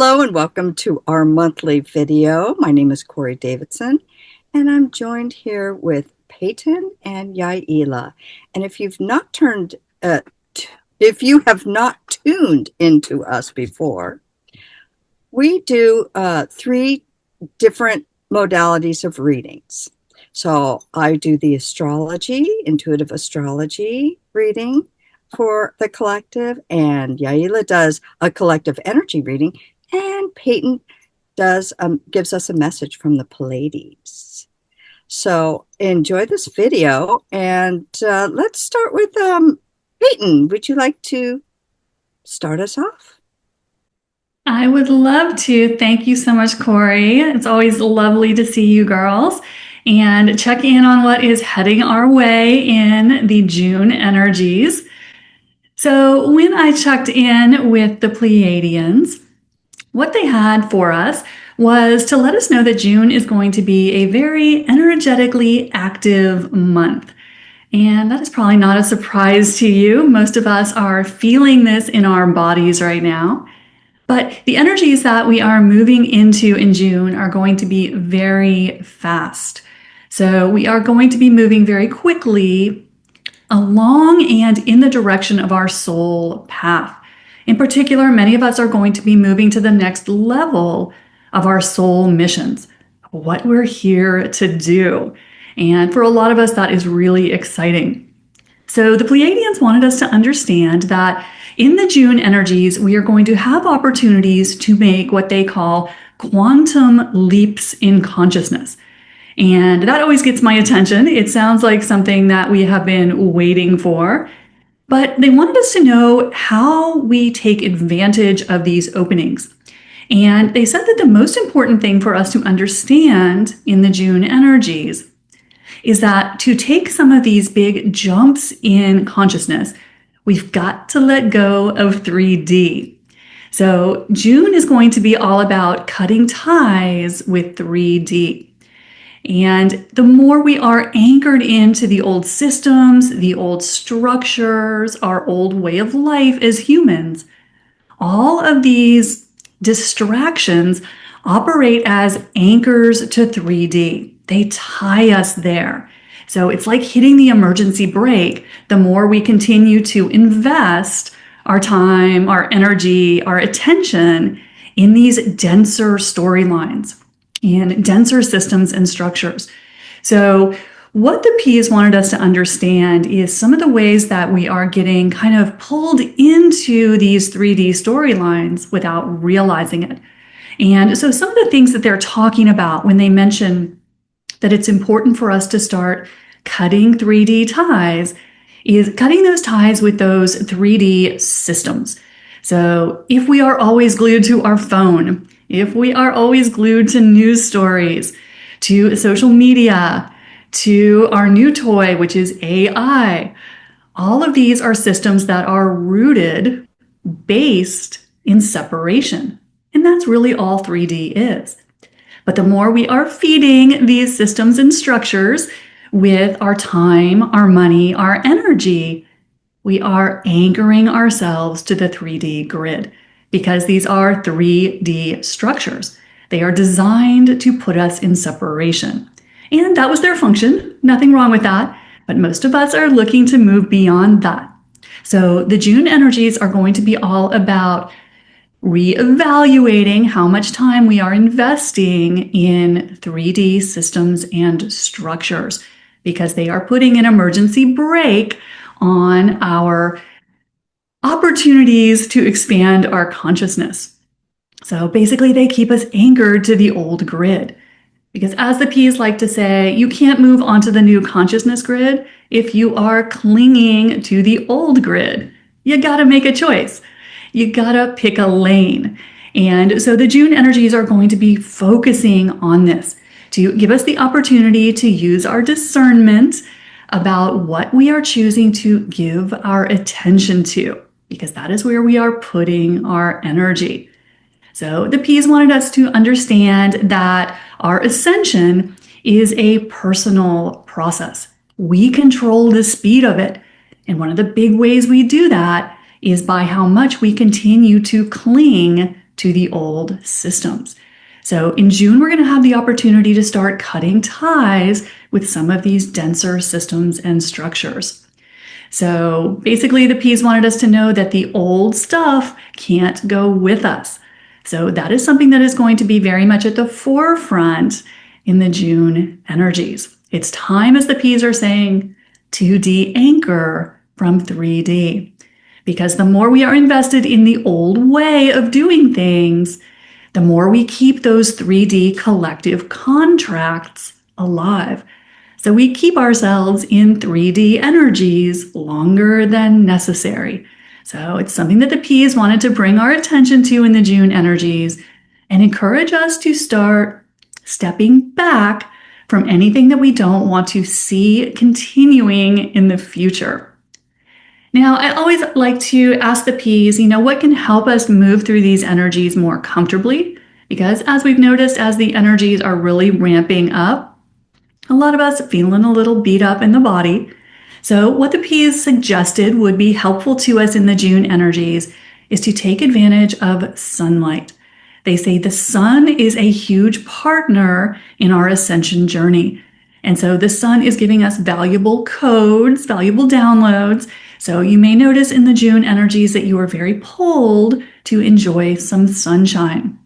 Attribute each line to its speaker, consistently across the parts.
Speaker 1: Hello and welcome to our monthly video. My name is Corey Davidson and I'm joined here with Peyton and Yaila. And if you have not tuned into us before, we do three different modalities of readings. So I do the intuitive astrology reading for the collective, and Yaila does a collective energy reading, and Peyton does gives us a message from the Pleiades. So enjoy this video, and let's start with Peyton. Would you like to start us off?
Speaker 2: I would love to. Thank you so much, Corey. It's always lovely to see you girls and check in on what is heading our way in the June energies. So when I checked in with the Pleiadians, what they had for us was to let us know that June is going to be a very energetically active month. And that is probably not a surprise to you. Most of us are feeling this in our bodies right now. But the energies that we are moving into in June are going to be very fast. So we are going to be moving very quickly along and in the direction of our soul path. In particular, many of us are going to be moving to the next level of our soul missions, what we're here to do. And for a lot of us, that is really exciting. So the Pleiadians wanted us to understand that in the June energies, we are going to have opportunities to make what they call quantum leaps in consciousness. And that always gets my attention. It sounds like something that we have been waiting for. But they wanted us to know how we take advantage of these openings. And they said that the most important thing for us to understand in the June energies is that to take some of these big jumps in consciousness, we've got to let go of 3D. So June is going to be all about cutting ties with 3D. And the more we are anchored into the old systems, the old structures, our old way of life as humans, all of these distractions operate as anchors to 3D. They tie us there. So it's like hitting the emergency brake. The more we continue to invest our time, our energy, our attention in these denser storylines, in denser systems and structures. So what the P's wanted us to understand is some of the ways that we are getting kind of pulled into these 3D storylines without realizing it. And so some of the things that they're talking about when they mention that it's important for us to start cutting 3D ties is cutting those ties with those 3D systems. So if we are always glued to our phone, if we are always glued to news stories, to social media, to our new toy, which is AI, all of these are systems that are rooted, based in separation. And that's really all 3D is. But the more we are feeding these systems and structures with our time, our money, our energy, we are anchoring ourselves to the 3D grid because these are 3D structures. They are designed to put us in separation. And that was their function. Nothing wrong with that. But most of us are looking to move beyond that. So the June energies are going to be all about reevaluating how much time we are investing in 3D systems and structures because they are putting an emergency brake on our opportunities to expand our consciousness. So basically, they keep us anchored to the old grid. Because as the P's like to say, you can't move onto the new consciousness grid if you are clinging to the old grid. You gotta make a choice. You gotta pick a lane. And so the June energies are going to be focusing on this to give us the opportunity to use our discernment about what we are choosing to give our attention to, because that is where we are putting our energy. So the P's wanted us to understand that our ascension is a personal process. We control the speed of it. And one of the big ways we do that is by how much we continue to cling to the old systems. So in June, we're going to have the opportunity to start cutting ties with some of these denser systems and structures. So basically, the P's wanted us to know that the old stuff can't go with us. So that is something that is going to be very much at the forefront in the June energies. It's time, as the P's are saying, to de-anchor from 3D. Because the more we are invested in the old way of doing things, the more we keep those 3D collective contracts alive. So we keep ourselves in 3D energies longer than necessary. So it's something that the P's wanted to bring our attention to in the June energies and encourage us to start stepping back from anything that we don't want to see continuing in the future. Now, I always like to ask the P's, what can help us move through these energies more comfortably? Because as we've noticed, as the energies are really ramping up, a lot of us feeling a little beat up in the body. So what the P's suggested would be helpful to us in the June energies is to take advantage of sunlight. They say the sun is a huge partner in our ascension journey. And so the sun is giving us valuable codes, valuable downloads. So you may notice in the June energies that you are very pulled to enjoy some sunshine.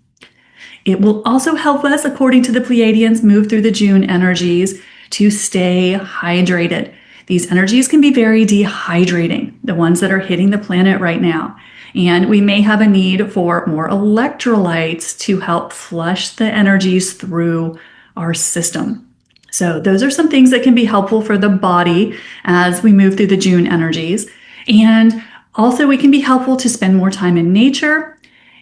Speaker 2: It will also help us, according to the Pleiadians, move through the June energies to stay hydrated. These energies can be very dehydrating, the ones that are hitting the planet right now. And we may have a need for more electrolytes to help flush the energies through our system. So those are some things that can be helpful for the body as we move through the June energies. And also we can be helpful to spend more time in nature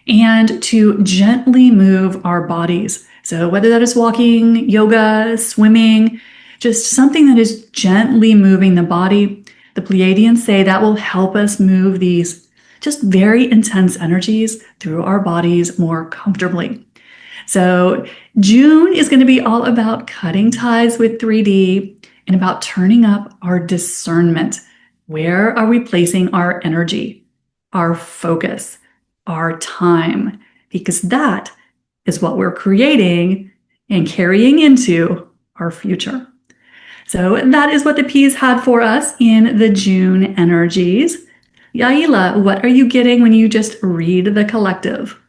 Speaker 2: and to gently move our bodies. So whether that is walking, yoga, swimming, just something that is gently moving the body, the Pleiadians say that will help us move these just very intense energies through our bodies more comfortably. So June is going to be all about cutting ties with 3D and about turning up our discernment. Where are we placing our energy, our focus, our time? Because that is what we're creating and carrying into our future. So that is what the P's had for us in the June energies. Yaila, what are you getting when you just read the collective?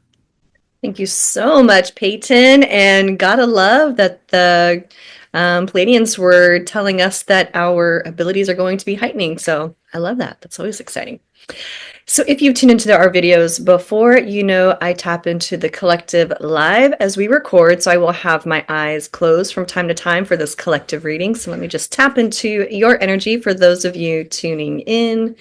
Speaker 3: Thank you so much, Peyton. And gotta love that the Pleiadians were telling us that our abilities are going to be heightening. So I love that. That's always exciting. So if you've tuned into our videos before, I tap into the collective live as we record. So I will have my eyes closed from time to time for this collective reading. So let me just tap into your energy for those of you tuning in.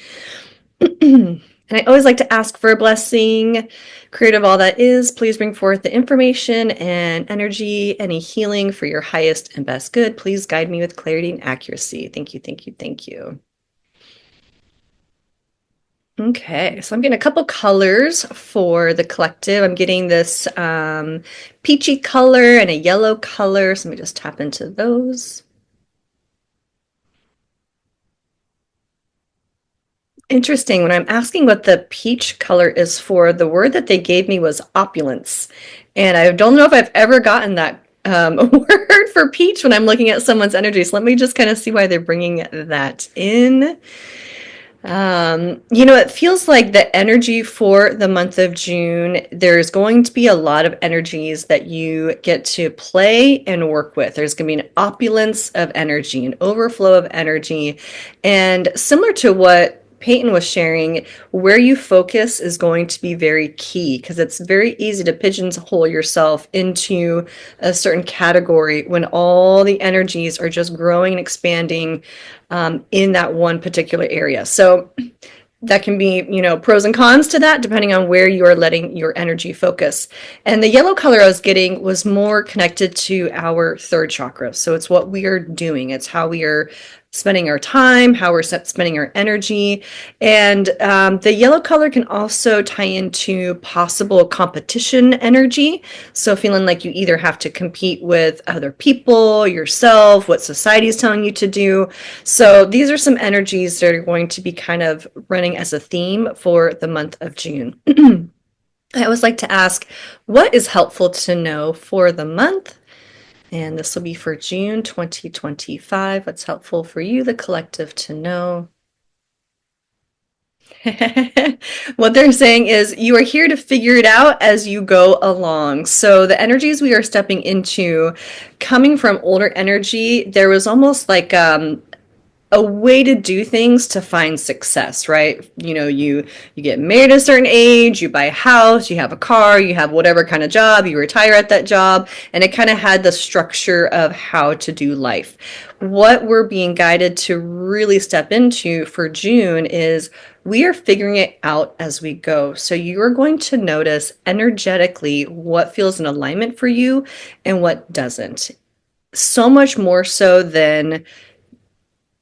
Speaker 3: And I always like to ask for a blessing. Creator of all that is, please bring forth the information and energy, any healing for your highest and best good. Please guide me with clarity and accuracy. Thank you, thank you, thank you. Okay, so I'm getting a couple colors for the collective. I'm getting this peachy color and a yellow color. So let me just tap into those. Interesting. When I'm asking what the peach color is for, the word that they gave me was opulence. And I don't know if I've ever gotten that word for peach when I'm looking at someone's energy. So let me just kind of see why they're bringing that in. It feels like the energy for the month of June, there's going to be a lot of energies that you get to play and work with. There's going to be an opulence of energy, an overflow of energy. And similar to what Peyton was sharing, where you focus is going to be very key, because it's very easy to pigeonhole yourself into a certain category when all the energies are just growing and expanding in that one particular area. So that can be, pros and cons to that, depending on where you are letting your energy focus. And the yellow color I was getting was more connected to our third chakra. So it's what we are doing. It's how we are spending our time, how we're spending our energy. And the yellow color can also tie into possible competition energy. So feeling like you either have to compete with other people, yourself, what society is telling you to do. So these are some energies that are going to be kind of running as a theme for the month of June. I always like to ask, what is helpful to know for the month? And this will be for June 2025. What's helpful for you, the collective, to know? What they're saying is you are here to figure it out as you go along. So the energies we are stepping into, coming from older energy, there was almost like a way to do things to find success, right? You get married at a certain age, you buy a house, you have a car, you have whatever kind of job, you retire at that job, and it kind of had the structure of how to do life. What we're being guided to really step into for June is we are figuring it out as we go. So you are going to notice energetically what feels in alignment for you and what doesn't. So much more so than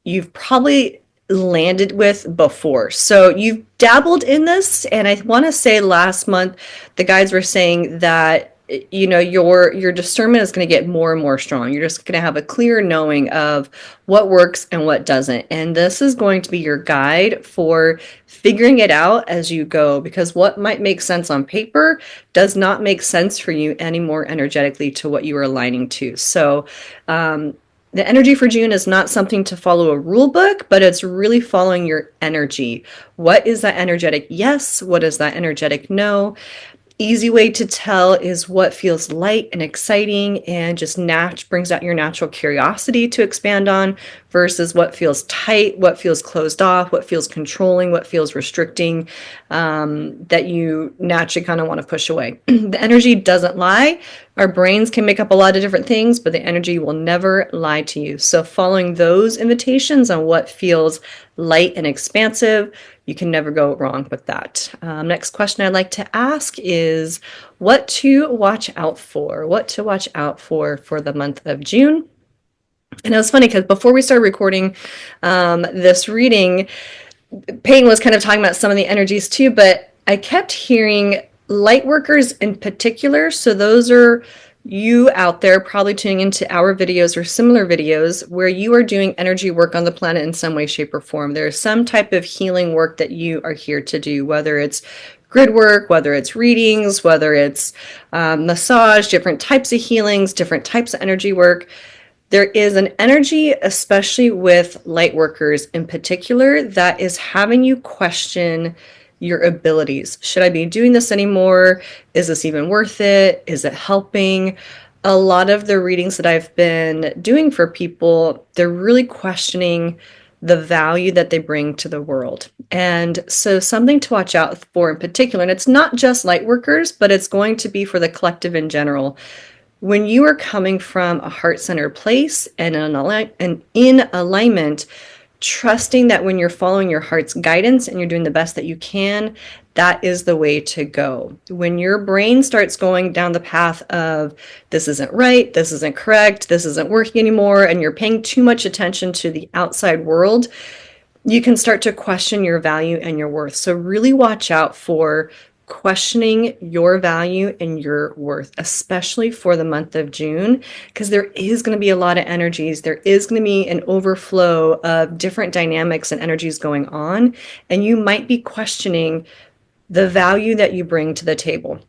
Speaker 3: you've probably landed with before. So you've dabbled in this, and I want to say last month the guides were saying that your discernment is going to get more and more strong. You're just going to have a clear knowing of what works and what doesn't. And this is going to be your guide for figuring it out as you go, because what might make sense on paper does not make sense for you anymore energetically to what you are aligning to. So the energy for June is not something to follow a rule book, but it's really following your energy. What is that energetic yes? What is that energetic no? Easy way to tell is what feels light and exciting and just brings out your natural curiosity to expand on versus what feels tight, what feels closed off, what feels controlling, what feels restricting, that you naturally kind of want to push away. The energy doesn't lie. Our brains can make up a lot of different things, but the energy will never lie to you. So following those invitations on what feels light and expansive, you can never go wrong with that. Next question I'd like to ask is what to watch out for? What to watch out for the month of June? And it was funny because before we started recording this reading, Peyton was kind of talking about some of the energies too, but I kept hearing light workers in particular. So those are you out there probably tuning into our videos or similar videos where you are doing energy work on the planet in some way, shape, or form. There's some type of healing work that you are here to do, whether it's grid work, whether it's readings, whether it's massage, different types of healings, different types of energy work. There is an energy, especially with light workers in particular, that is having you question your abilities. Should I be doing this anymore? Is this even worth it? Is it helping? A lot of the readings that I've been doing for people, they're really questioning the value that they bring to the world. And so something to watch out for in particular, and it's not just light workers, but it's going to be for the collective in general. When you are coming from a heart-centered place and in alignment, trusting that when you're following your heart's guidance and you're doing the best that you can, that is the way to go. When your brain starts going down the path of this isn't right, this isn't correct, this isn't working anymore, and you're paying too much attention to the outside world, you can start to question your value and your worth. So really watch out for questioning your value and your worth, especially for the month of June, because there is going to be a lot of energies. There is going to be an overflow of different dynamics and energies going on, and you might be questioning the value that you bring to the table.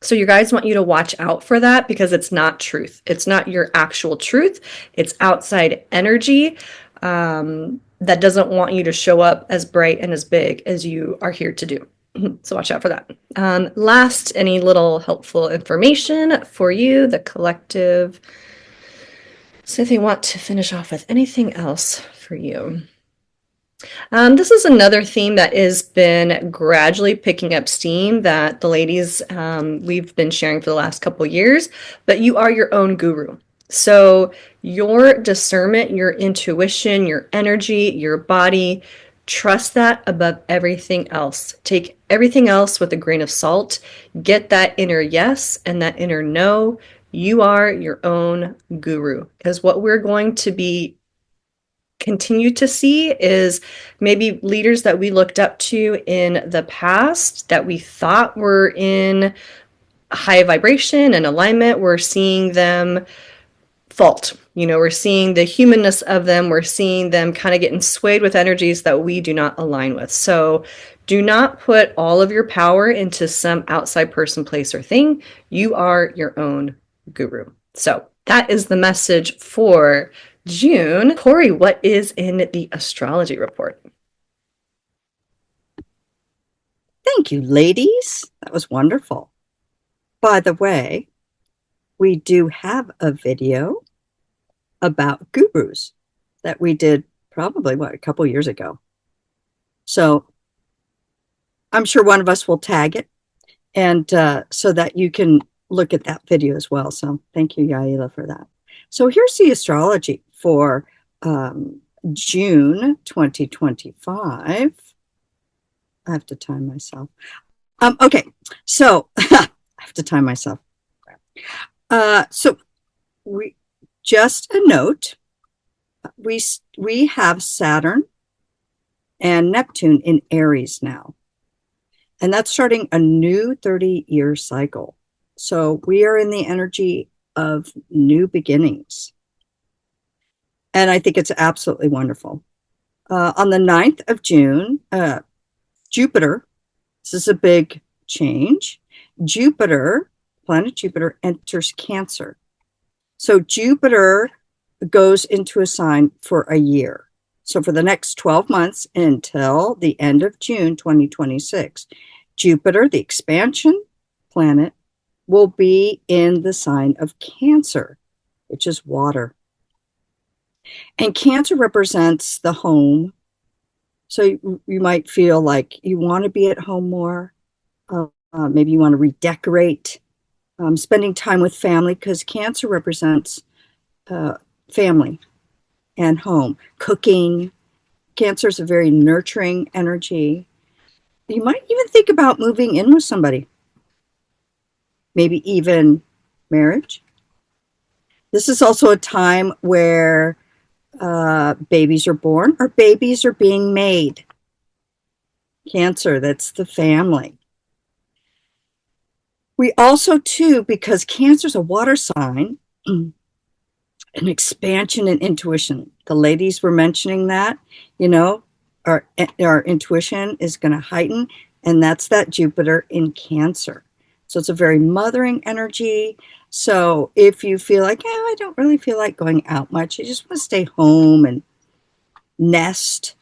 Speaker 3: So you guys want you to watch out for that because it's not truth. It's not your actual truth. It's outside energy that doesn't want you to show up as bright and as big as you are here to do. So watch out for that. Last, any little helpful information for you, the collective. So if they want to finish off with anything else for you. This is another theme that has been gradually picking up steam that the ladies, we've been sharing for the last couple years, but you are your own guru. So your discernment, your intuition, your energy, your body, trust that above everything else. Take everything else with a grain of salt. Get that inner yes and that inner no. You are your own guru. Because what we're going to continue to see is maybe leaders that we looked up to in the past that we thought were in high vibration and alignment. We're seeing them fault. We're seeing the humanness of them. We're seeing them kind of getting swayed with energies that we do not align with. So do not put all of your power into some outside person, place, or thing. You are your own guru. So that is the message for June. Corey, what is in the astrology report?
Speaker 1: Thank you, ladies. That was wonderful. By the way, we do have a video about gurus that we did probably, a couple years ago. So I'm sure one of us will tag it, and so that you can look at that video as well. So thank you, Yaila, for that. So here's the astrology for June 2025. I have to time myself. Okay, so I have to time myself. So we just a note. We have Saturn and Neptune in Aries now, and that's starting a new 30-year cycle. So we are in the energy of new beginnings, and I think it's absolutely wonderful. On the 9th of June, Jupiter, this is a big change. Planet Jupiter enters Cancer. So Jupiter goes into a sign for a year. So for the next 12 months until the end of June 2026, Jupiter, the expansion planet, will be in the sign of Cancer, which is water. And Cancer represents the home. So you might feel like you want to be at home more. Maybe you want to redecorate, spending time with family, because Cancer represents family and home. Cooking. Cancer is a very nurturing energy. You might even think about moving in with somebody. Maybe even marriage. This is also a time where babies are born or babies are being made. Cancer, that's the family. We also, too, because Cancer is a water sign, an expansion in intuition. The ladies were mentioning that, our intuition is going to heighten, and that's that Jupiter in Cancer. So it's a very mothering energy. So if you feel like, I don't really feel like going out much, I just want to stay home and nest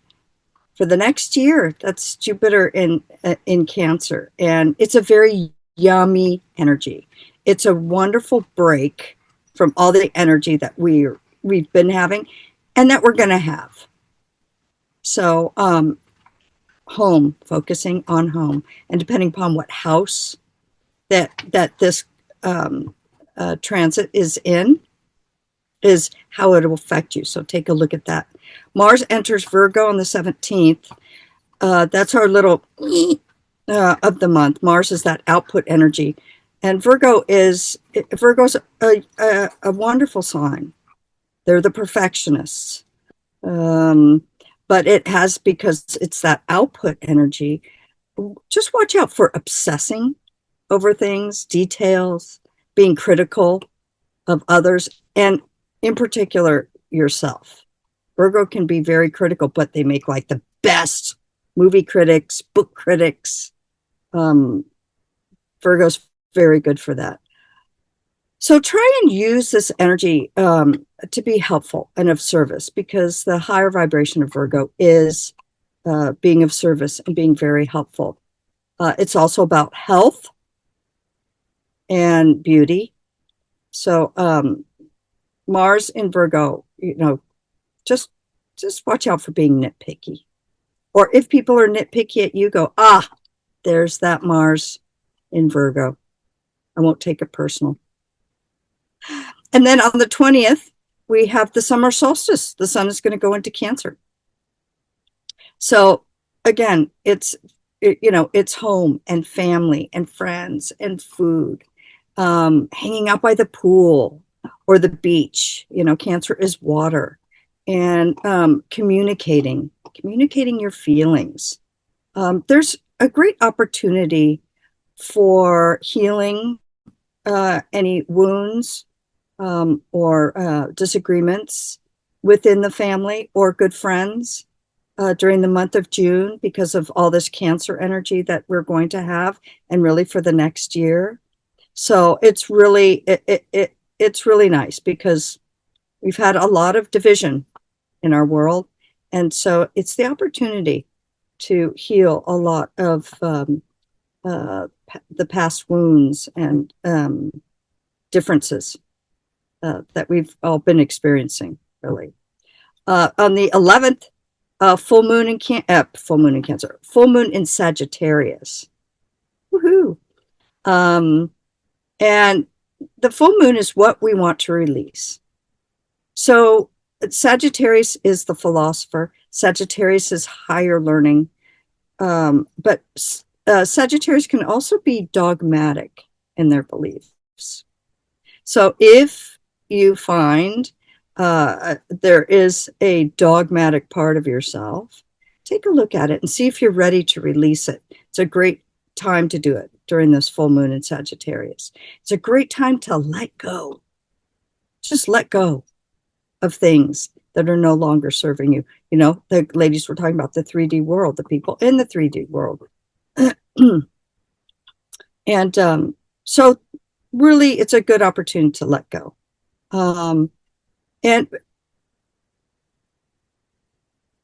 Speaker 1: for the next year, that's Jupiter in Cancer. And it's a very yummy energy. It's a wonderful break from all the energy that we've been having and that we're going to have. So home, focusing on home, and depending upon what house that this transit is in, is how it will affect you. So take a look at that. Mars enters Virgo on the 17th. That's our little of the month. Mars is that output energy. And Virgo's a wonderful sign. They're the perfectionists. But it has, because it's that output energy, just watch out for obsessing over things, details, being critical of others, and in particular, yourself. Virgo can be very critical, but they make like the best movie critics, book critics. Virgo's very good for that. So try and use this energy to be helpful and of service, because the higher vibration of Virgo is being of service and being very helpful. It's also about health and beauty. So Mars in Virgo, just watch out for being nitpicky. Or if people are nitpicky at you, go, there's that Mars in Virgo. I won't take it personal. And then on the 20th, we have the summer solstice. The sun is going to go into Cancer. So again, it's home and family and friends and food, hanging out by the pool or the beach. Cancer is water, and communicating your feelings. There's a great opportunity for healing any wounds or disagreements within the family or good friends during the month of June because of all this Cancer energy that we're going to have, and really for the next year. So it's really it's really nice because we've had a lot of division in our world, and so it's the opportunity to heal a lot of the past wounds and differences that we've all been experiencing, really. On the 11th, full moon in Cancer, full moon in Sagittarius. Woohoo! And the full moon is what we want to release. So Sagittarius is the philosopher. Sagittarius is higher learning. But Sagittarius can also be dogmatic in their beliefs. So if you find there is a dogmatic part of yourself, take a look at it and see if you're ready to release it. It's a great time to do it during this full moon in Sagittarius. It's a great time to let go. Just let go of things that are no longer serving you. You know, the ladies were talking about the 3D world, the people in the 3D world. And so really it's a good opportunity to let go. And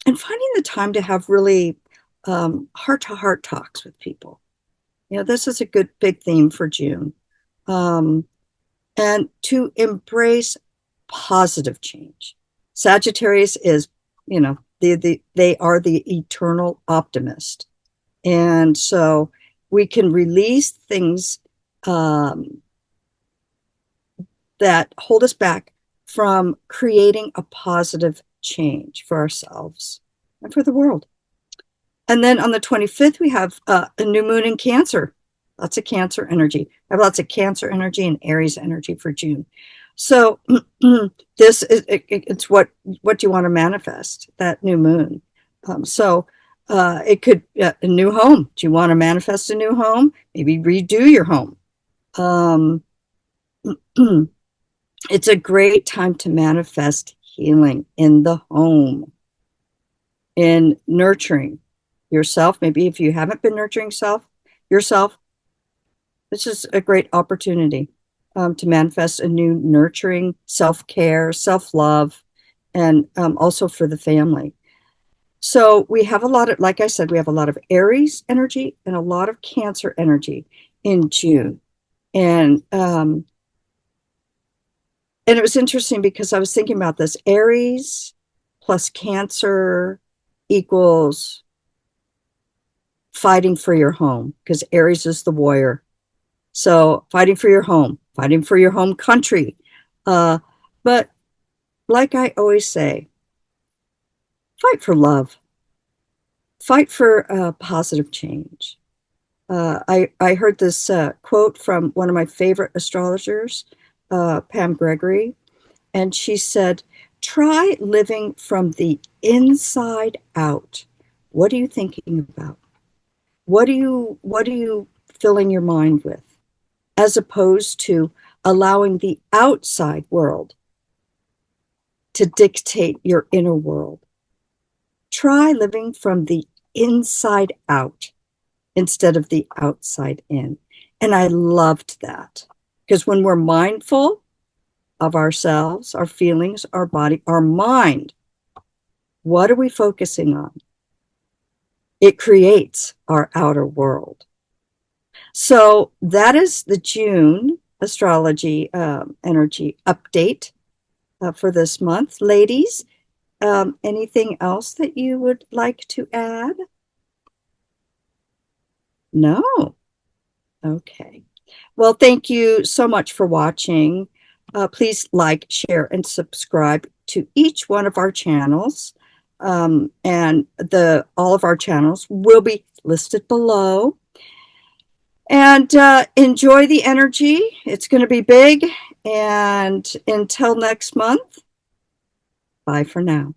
Speaker 1: finding the time to have really heart-to-heart talks with people. You know, this is a good big theme for June. And to embrace positive change. Sagittarius is, you know, they are the eternal optimist. And so we can release things that hold us back from creating a positive change for ourselves and for the world. And then on the 25th, we have a new moon in Cancer. Lots of Cancer energy. I have lots of Cancer energy and Aries energy for June. So this is it's what you want to manifest, that new moon. It could a new home. Do you want to manifest a new home? Maybe redo your home. It's a great time to manifest healing in the home, in nurturing yourself. Maybe if you haven't been nurturing yourself, this is a great opportunity to manifest a new nurturing self-care, self-love, and also for the family. So we have a lot of, like I said, we have a lot of Aries energy and a lot of Cancer energy in June. And it was interesting because I was thinking about this. Aries plus Cancer equals fighting for your home, because Aries is the warrior. So fighting for your home country. But like I always say, fight for love. Fight for positive change. I heard this quote from one of my favorite astrologers, Pam Gregory, and she said, try living from the inside out. What are you thinking about? What are you filling your mind with? As opposed to allowing the outside world to dictate your inner world. Try living from the inside out instead of the outside in. And I loved that, because when we're mindful of ourselves, our feelings, our body, our mind, what are we focusing on? It creates our outer world. So that is the June astrology energy update for this month. Ladies, anything else that you would like to add? No? Okay. Well, thank you so much for watching. Please like, share, and subscribe to each one of our channels. And all of our channels will be listed below. And enjoy the energy. It's going to be big. And until next month, bye for now.